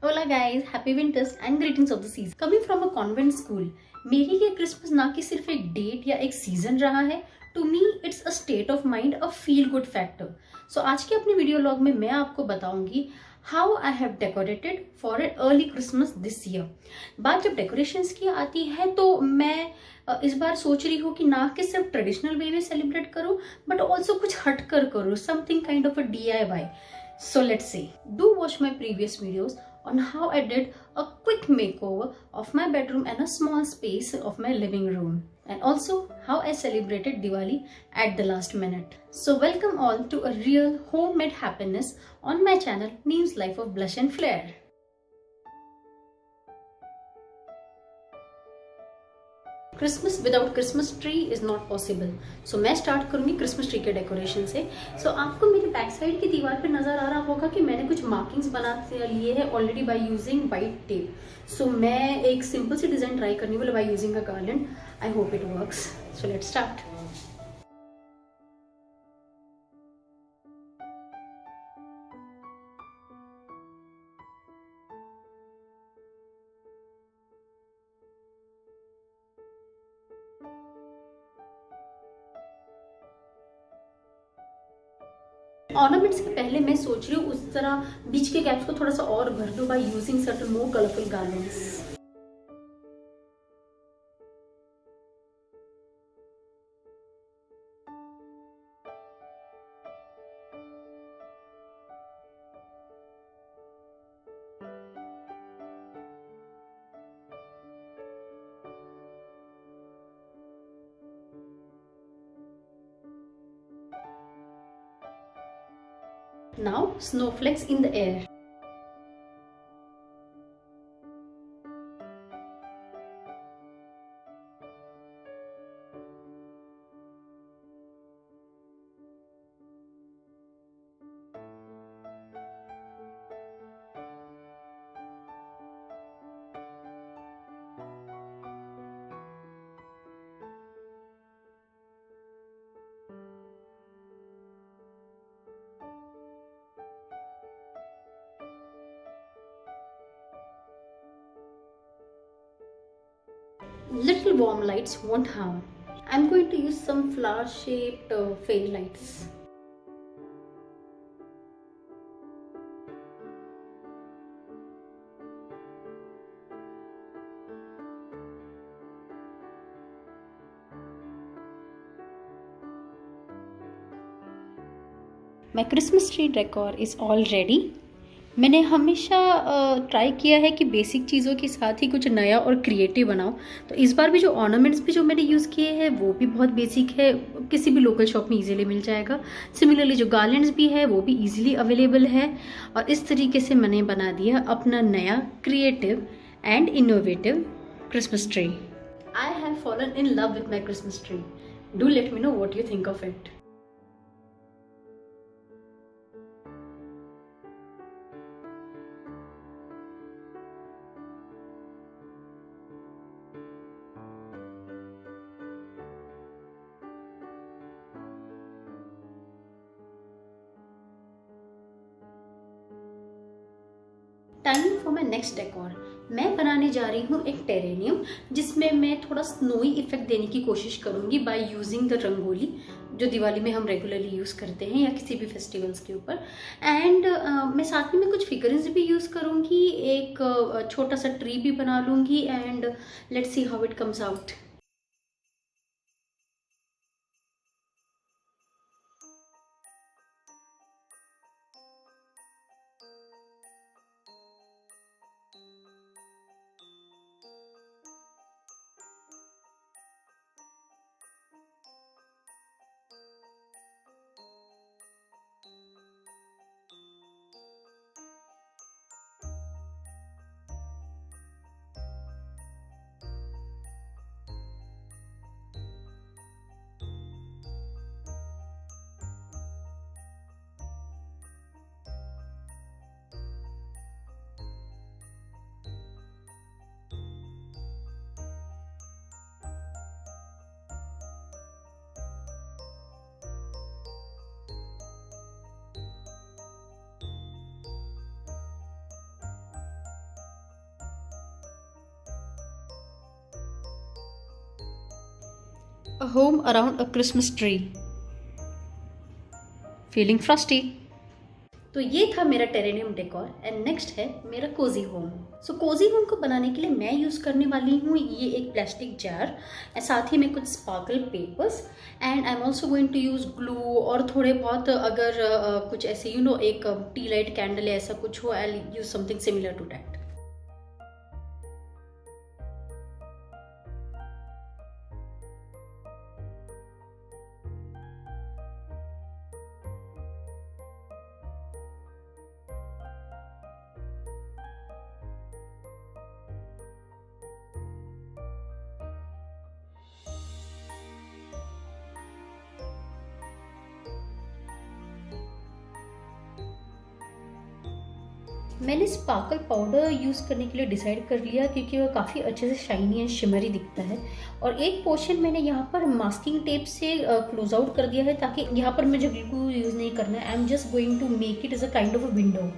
Hola guys, happy winters and greetings of the season. Coming from a convent school, मेरे लिए Christmas ना कि सिर्फ एक डेट या एक सीजन रहा है. To me it's a state of mind, a feel good factor. So आज के अपने वीडियो लॉग में मैं आपको बताऊंगी how I have decorated for an early Christmas this year. बात जब डेकोरेशंस की आती है तो मैं इस बार सोच रही हूँ कि ना कि सिर्फ ट्रेडिशनल वे में सेलिब्रेट करूँ बट ऑल्सो कुछ हट कर करूँ, something kind of a DIY. So let's see. Do watch my previous videos on how I did a quick makeover of my bedroom and a small space of my living room, and also how I celebrated Diwali at the last minute. So welcome all to a real homemade happiness on my channel Neem's Life of Blush and Flair. Christmas without Christmas tree is not possible. So मैं start करूंगी Christmas tree के decoration से. सो आपको मेरे back side की दीवार पे नजर आ रहा होगा कि मैंने कुछ मार्किंग्स बना लिए हैं already by using white tape. So मैं एक सिंपल सी डिजाइन ट्राई करने वाली by using a garland. I hope it works. So let's start. Ornaments के पहले मैं सोच रही हूँ उस तरह बीच के गैप्स को थोड़ा सा और भर दूं by using certain more colourful garlands. Now snowflakes in the air. Little warm lights won't harm. I'm going to use some flower shaped fairy lights. My Christmas tree decor is all ready. मैंने हमेशा try किया है कि basic चीज़ों के साथ ही कुछ नया और क्रिएटिव बनाओ. तो इस बार भी जो ऑर्नामेंट्स भी जो मैंने यूज़ किए हैं वो भी बहुत बेसिक है, किसी भी लोकल शॉप में इजीली मिल जाएगा. सिमिलरली जो गार्लैंड्स भी है वो भी इजीली अवेलेबल है. और इस तरीके से मैंने बना दिया अपना नया creative and innovative Christmas tree. I have fallen in love with my Christmas tree. Do let me know what you think of it. Time for my next decor. मैं बनाने जा रही हूँ एक टेरेनियम जिसमें मैं थोड़ा स्नोई इफेक्ट देने की कोशिश करूंगी बाय यूजिंग द रंगोली जो दिवाली में हम रेगुलरली यूज़ करते हैं या किसी भी फेस्टिवल्स के ऊपर. एंड मैं साथ में कुछ फिगर्स भी यूज़ करूंगी, एक छोटा सा ट्री भी बना लूंगी. And let's see how it comes out. A home around a Christmas tree. Feeling frosty. तो ये था मेरा टेरेनियम डेकोर एंड नेक्स्ट है मेरा कोजी होम। सो कोजी होम को बनाने के लिए मैं यूज़ करने वाली हूँ ये एक प्लास्टिक जार, साथ ही में कुछ sparkle papers and I am also going to use glue और थोड़े बहुत अगर कुछ ऐसे एक टी लाइट कैंडल या ऐसा कुछ हो, I use something similar to that. मैंने स्पार्कल पाउडर यूज़ करने के लिए डिसाइड कर लिया क्योंकि वह काफ़ी अच्छे से शाइनी एंड शिमरी दिखता है। और एक पोर्शन मैंने यहाँ पर मास्किंग टेप से क्लोज आउट कर दिया है ताकि यहाँ पर मुझे बिल्कुल यूज़ नहीं करना है। I am just going to make it as a kind of a window.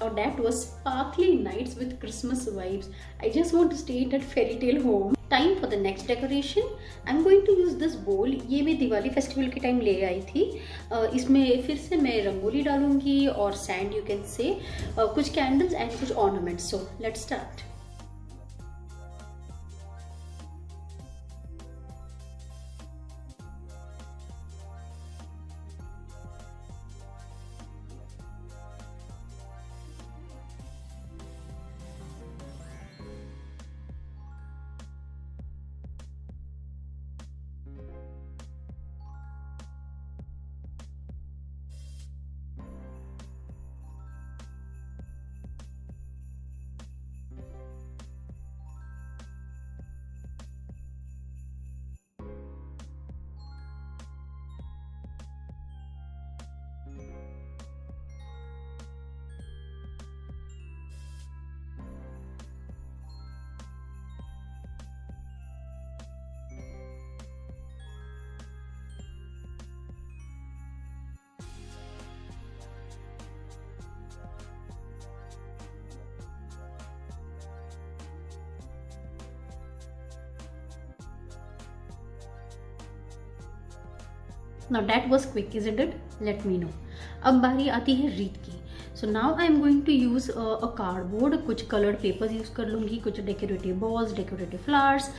Now that was sparkly nights with Christmas vibes. I just want to stay in that fairy tale home. Time for the next decoration. I'm going to use this bowl. ये मैं Diwali festival के time ले आई थी। इसमें फिर से मैं रंगोली डालूंगी और सैंड यू कैन से, कुछ कैंडल्स एंड कुछ ornaments. So let's start. Now that was quick, isn't it? Let me know. अब बारी आती है रीत की। So now I am going to use a cardboard, कुछ कलर्ड पेपर्स यूज कर लूंगी, कुछ decorative balls, decorative flowers.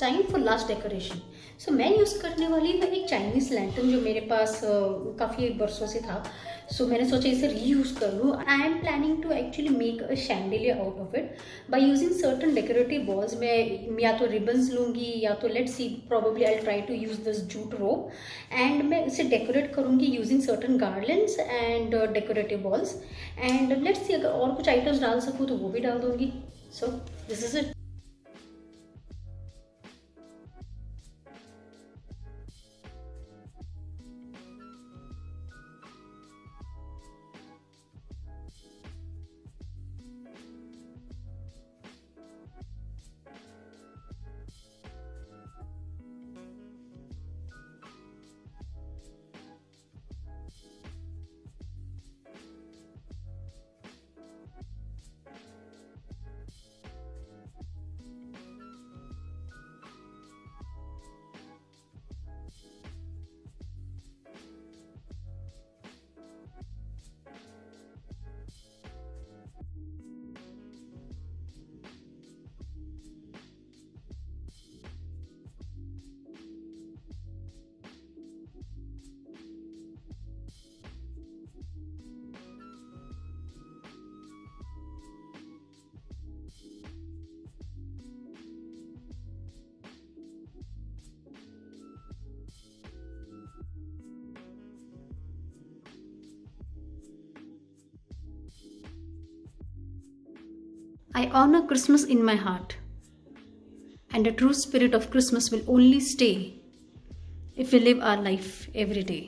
Time for last decoration. So मैं यूज़ करने वाली हूँ एक चाइनीज लैंटर्न जो मेरे पास काफ़ी बरसों से था। सो मैंने सोचा इसे रीयूज़ कर लूँ। I am planning to actually make a chandelier out of it by using certain decorative balls. मैं या तो रिबन्स लूँगी या तो let's see probably I try to use this jute rope and मैं इसे डेकोरेट करूँगी using certain garlands and decorative balls. And let's see अगर और कुछ आइटम्स डाल सकूँ तो वो भी डाल दूँगी। So this is it. I honor Christmas in my heart, and the true spirit of Christmas will only stay if we live our life every day.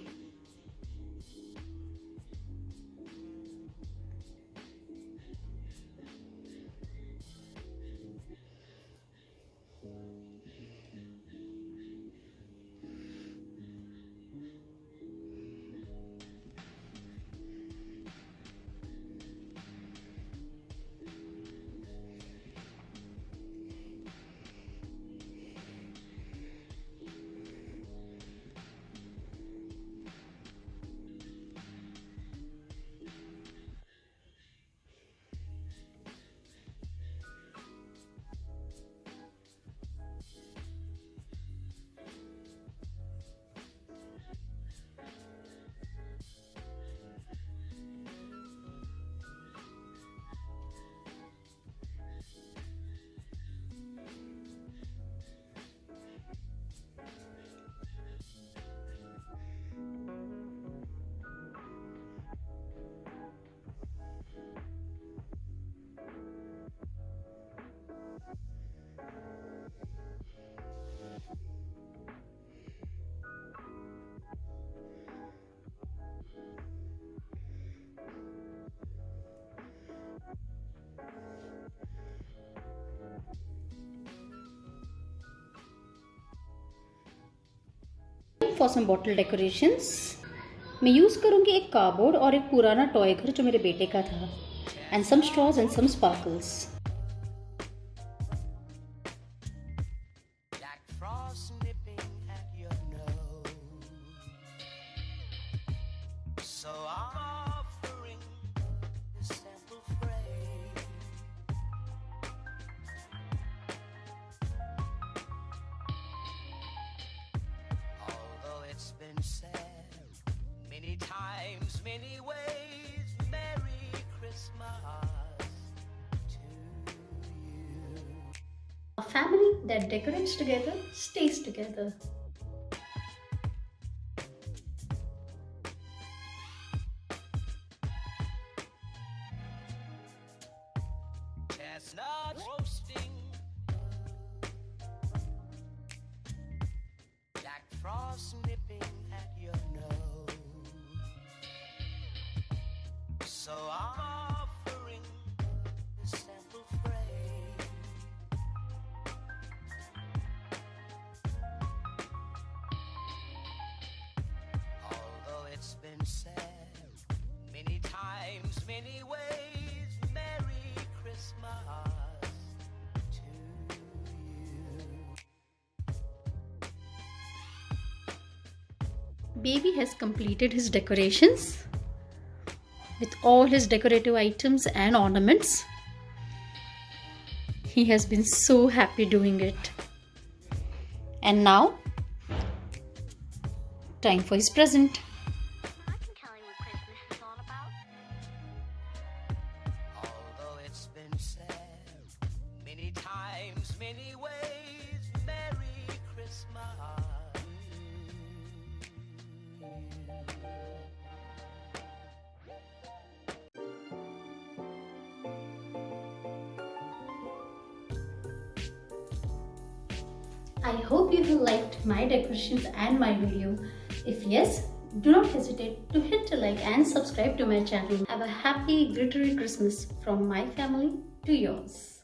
For some bottle decorations, मैं use करूँगी एक cardboard और एक पुराना toy घर जो मेरे बेटे का था, and some straws and some sparkles. Many times, many ways, Merry Christmas to you. A family that decorates together stays together. Chestnut roasting, Jack Frost nipping at your nose. So I'm offering this simple phrase. Although it's been said many times, many ways, Merry Christmas to you. Baby has completed his decorations with all his decorative items and ornaments. He has been so happy doing it. And now, time for his present. I can tell you what Christmas is all about. Although it's been said many times, many ways, Merry Christmas. I hope you have liked my decorations and my video. If yes, do not hesitate to hit the like and subscribe to my channel. Have a happy glittery Christmas from my family to yours.